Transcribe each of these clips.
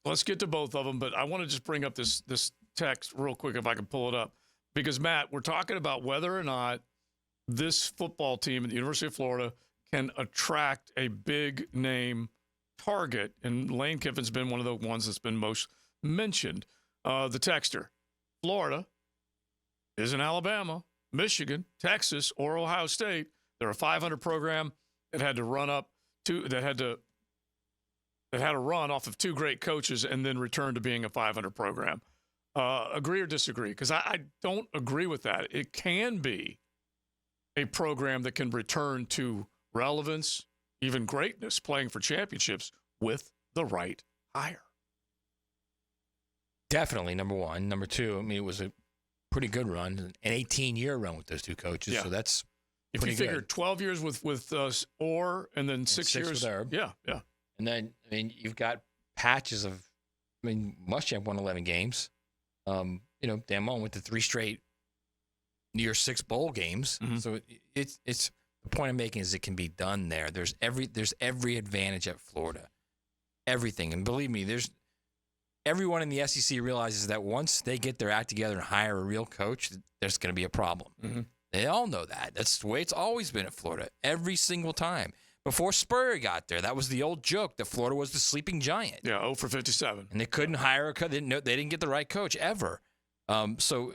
Let's get to both of them, but I want to just bring up this text real quick if I can pull it up. Because, Matt, we're talking about whether or not this football team at the University of Florida can attract a big-name target, and Lane Kiffin's been one of the ones that's been most mentioned. The texter, Florida isn't Alabama, Michigan, Texas, or Ohio State. They're a 500 program that had to run off of two great coaches and then return to being a 500 program. Agree or disagree? Because I don't agree with that. It can be a program that can return to relevance, even greatness, playing for championships with the right hire. Definitely, number one. Number two, I mean, it was a pretty good run, an 18-year run with those two coaches, so that's if pretty you figure good. 12 years with Orr and then 6 years with Herb. Yeah. And then, I mean, you've got patches of, I mean, Muschamp won 11 games. Dan Mullen went to 3 straight New Year's 6 bowl games. Mm-hmm. So it's the point I'm making is it can be done there. There's every advantage at Florida, everything. And believe me, everyone in the SEC realizes that once they get their act together and hire a real coach, there's going to be a problem. Mm-hmm. They all know that. That's the way it's always been at Florida, every single time. Before Spurrier got there, that was the old joke that Florida was the sleeping giant. Yeah, 0 for 57. And they couldn't hire a coach. They didn't get the right coach ever. So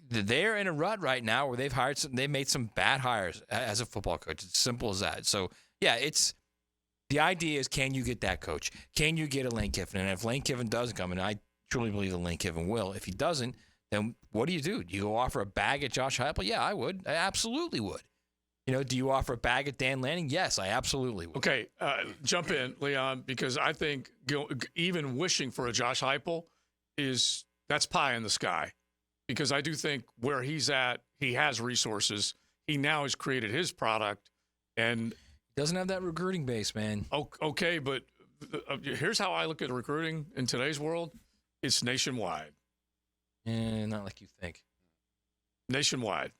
they're in a rut right now where they've made some bad hires as a football coach. It's simple as that. So, yeah, the idea is, can you get that coach? Can you get a Lane Kiffin? And if Lane Kiffin doesn't come, and I truly believe that Lane Kiffin will, if he doesn't, then what do? Do you go offer a bag at Josh Heupel? Yeah, I would. I absolutely would. Do you offer a bag at Dan Lanning? Yes, I absolutely would. Okay, jump in, Leon, because I think even wishing for a Josh Heupel that's pie in the sky. Because I do think where he's at, he has resources. He now has created his product, and doesn't have that recruiting base, man. Okay, but here's how I look at recruiting in today's world: it's nationwide. Not like you think. Nationwide.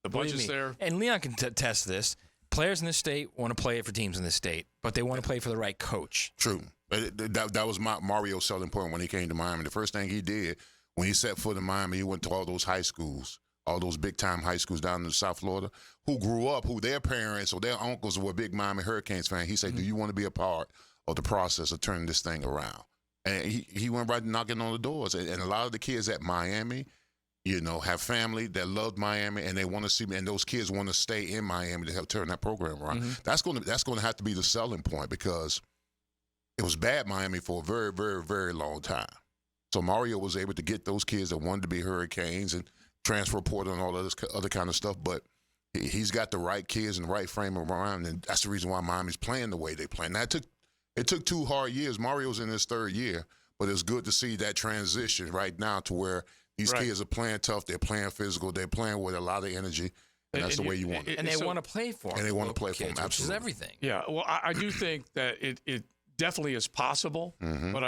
The budget's there. And Leon can test this. Players in this state want to play for teams in this state, but they want to play for the right coach. True. That was Mario's selling point when he came to Miami. The first thing he did when he set foot in Miami, he went to all those high schools, all those big-time high schools down in South Florida, who grew up, who their parents or their uncles were big Miami Hurricanes fans. He said, do you want to be a part of the process of turning this thing around? And he went right knocking on the doors. And a lot of the kids at Miami, have family that loved Miami, and they want to see me, and those kids want to stay in Miami to help turn that program around. Mm-hmm. That's going to have to be the selling point, because it was bad Miami for a very, very, very long time. So Mario was able to get those kids that wanted to be Hurricanes and transfer portal and all this other kind of stuff, but he's got the right kids and the right frame around, and that's the reason why Miami's playing the way they play. Now, it took 2 hard years. Mario's in his 3rd year, but it's good to see that transition right now to where these kids are playing tough, they're playing physical, they're playing with a lot of energy, and that's the way you want it. And they want to play for them. And they want to play for them, absolutely. Which is everything. Yeah, well, I do think that it definitely is possible, but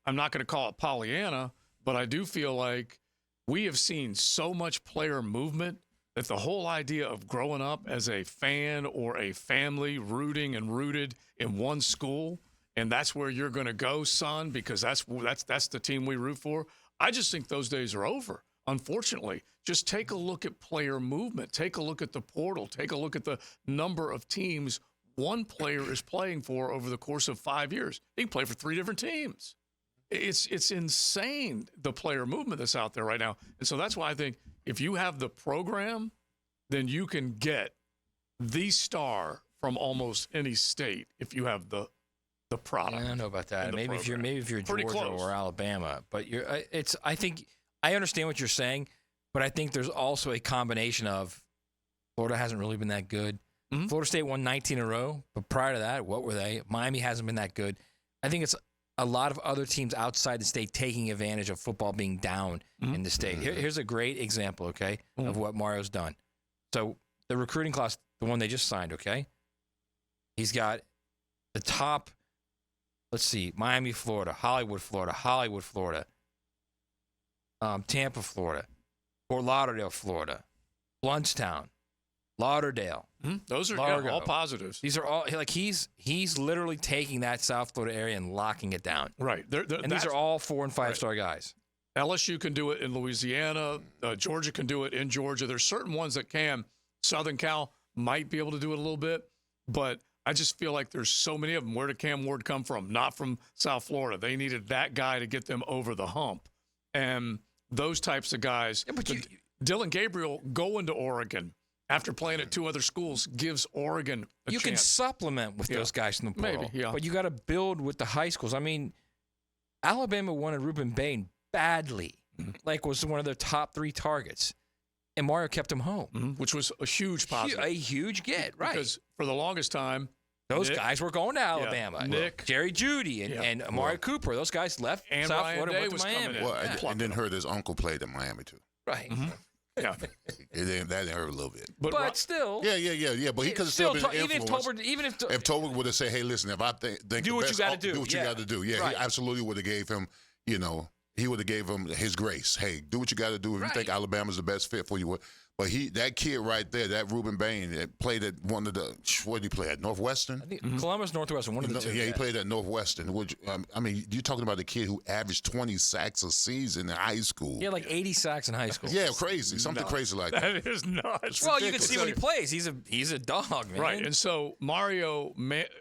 I'm not going to call it Pollyanna, but I do feel like we have seen so much player movement that the whole idea of growing up as a fan or a family rooting and rooted in one school, and that's where you're going to go, son, because that's the team we root for. I just think those days are over, unfortunately. Just take a look at player movement. Take a look at the portal. Take a look at the number of teams one player is playing for over the course of 5 years. He can play for 3 different teams. It's insane, the player movement that's out there right now. And so that's why I think if you have the program, then you can get the star from almost any state if you have the product. I don't know about that. Maybe if you're Pretty Georgia close. or Alabama, but I think I understand what you're saying, but I think there's also a combination of Florida hasn't really been that good. Mm-hmm. Florida State won 19 in a row, but prior to that, what were they? Miami hasn't been that good. I think it's a lot of other teams outside the state taking advantage of football being down in the state. Here's a great example, okay, of what Mario's done. So the recruiting class, the one they just signed, okay, he's got the top, let's see, Miami, Florida, Hollywood, Florida, Tampa, Florida, Fort Lauderdale, Florida, Bluntstown, Lauderdale. Those are Largo. all positives. These are all like he's literally taking that South Florida area and locking it down. Right. And these are all 4- and 5-star guys. LSU can do it in Louisiana. Georgia can do it in Georgia. There's certain ones that can. Southern Cal might be able to do it a little bit, but I just feel like there's so many of them. Where did Cam Ward come from? Not from South Florida. They needed that guy to get them over the hump. And those types of guys. Yeah, but Dylan Gabriel going to Oregon after playing at 2 other schools gives Oregon a chance. You can supplement with those guys in the portal. Maybe, yeah. But you got to build with the high schools. I mean, Alabama wanted Ruben Bain badly, like was one of their top 3 targets. And Mario kept him home. Which was a huge positive. A huge get, right. Because for the longest time, those guys were going to Alabama. Nick. Jerry Judy and Amari Cooper. Those guys left and South Ryan Florida, Day went to was Miami. coming in. Well, and then heard his uncle played in Miami too. Right. Yeah. That didn't hurt a little bit. But still. Yeah. But he could have still been influenced. Even if Tolbert would have said, "Hey, listen, if I think do what you got to do, do what you got to do." Yeah, right. He absolutely would have gave him. He would have gave him his grace. Hey, do what you got to do if you think Alabama's the best fit for you. But that kid right there, that Ruben Bain, that played at one of the, what did he play at, Northwestern? I think Columbus, Northwestern, one of the 2. Yeah, he played at Northwestern. Which, I mean, you're talking about a kid who averaged 20 sacks a season in high school. He had like 80 sacks in high school. Yeah, crazy. Something crazy like that. That is nuts. Well, you can see when he plays. He's a dog, man. Right. And so Mario,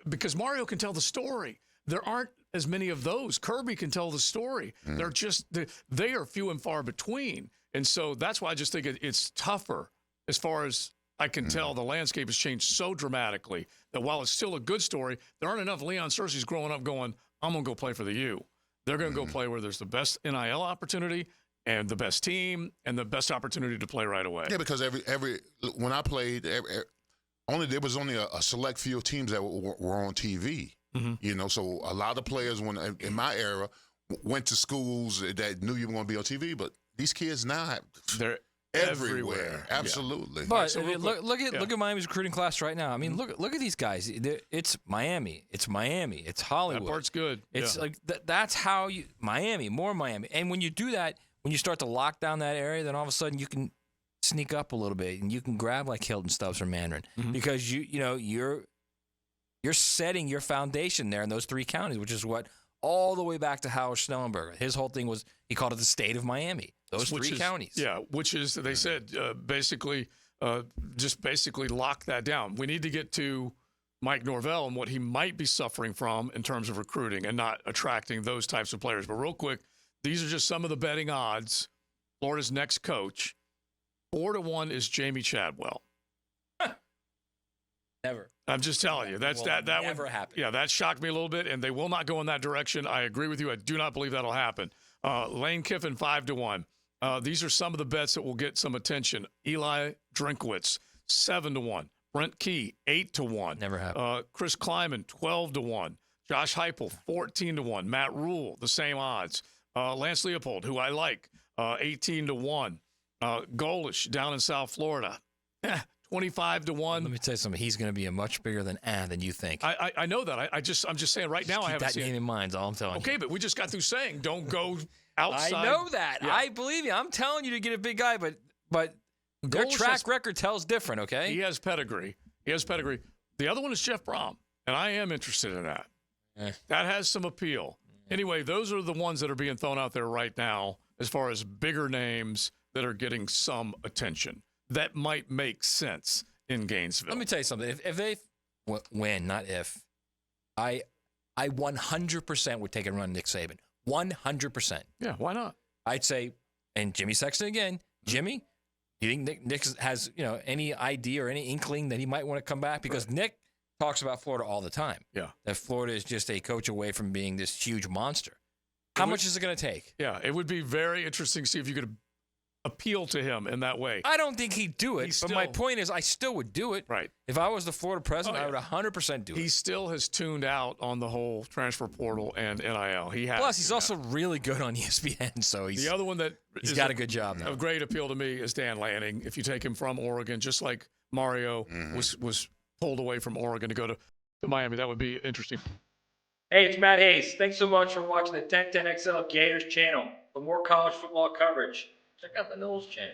because Mario can tell the story. There aren't as many of those. Kirby can tell the story. They're just, they are few and far between. And so that's why I just think it's tougher. As far as I can tell, the landscape has changed so dramatically that while it's still a good story, there aren't enough Leon Cersei's growing up going, I'm going to go play for the U. They're going to go play where there's the best NIL opportunity and the best team and the best opportunity to play right away. Yeah, because when I played, there was only a select few teams that were on TV. So a lot of players in my era went to schools that knew you were going to be on TV, but these kids now, they're everywhere. Absolutely. But look at Miami's recruiting class right now. I mean, look at these guys. It's Miami. It's Hollywood. That part's good. It's like that's how you more Miami. And when you do that, when you start to lock down that area, then all of a sudden you can sneak up a little bit and you can grab like Hilton Stubbs or Mandarin because you're setting your foundation there in those 3 counties, which is what all the way back to Howard Schnellenberger. His whole thing was he called it the state of Miami. Those 3 counties. Yeah, which is, they said, basically lock that down. We need to get to Mike Norvell and what he might be suffering from in terms of recruiting and not attracting those types of players. But real quick, these are just some of the betting odds. Florida's next coach, 4-1 is Jamie Chadwell. Never. I'm just telling you. That never happened. Yeah, that shocked me a little bit, and they will not go in that direction. I agree with you. I do not believe that'll happen. Lane Kiffin, 5-1. These are some of the bets that will get some attention. Eli Drinkwitz, 7-1. Brent Key, 8-1. Never happened. Chris Kleiman, 12-1. Josh Heupel, 14-1. Matt Rule, the same odds. Lance Leopold, who I like, 18-1. Golish down in South Florida, 25-1. Let me tell you something. He's going to be a much bigger than you think. I know that. I'm just saying right now. I haven't keep that name in mind. Is all I'm telling you. Okay, but we just got through saying don't go outside. I know that. Yeah. I believe you. I'm telling you to get a big guy, but their track record tells different. Okay. He has pedigree. The other one is Jeff Brom, and I am interested in that. That has some appeal. Anyway, those are the ones that are being thrown out there right now as far as bigger names that are getting some attention. That might make sense in Gainesville. Let me tell you something. If they win, not if, I 100% would take a run at Nick Sabin. 100%. Yeah, why not? I'd say, and Jimmy Sexton again. Jimmy, do you think Nick has any idea or any inkling that he might want to come back? Because Nick talks about Florida all the time. Yeah. That Florida is just a coach away from being this huge monster. How much is it going to take? Yeah, it would be very interesting to see if you could appeal to him in that way. I don't think he'd do it, but my point is I still would do it. Right. If I was the Florida president, I would 100% do it. He still has tuned out on the whole transfer portal and NIL. Plus, he's also really good on ESPN, so the other one that he's got a good job now. A great appeal to me is Dan Lanning. If you take him from Oregon, just like Mario was pulled away from Oregon to go to Miami, that would be interesting. Hey, it's Matt Hayes. Thanks so much for watching the 1010XL Gators channel. For more college football coverage, check out the Knowles channel.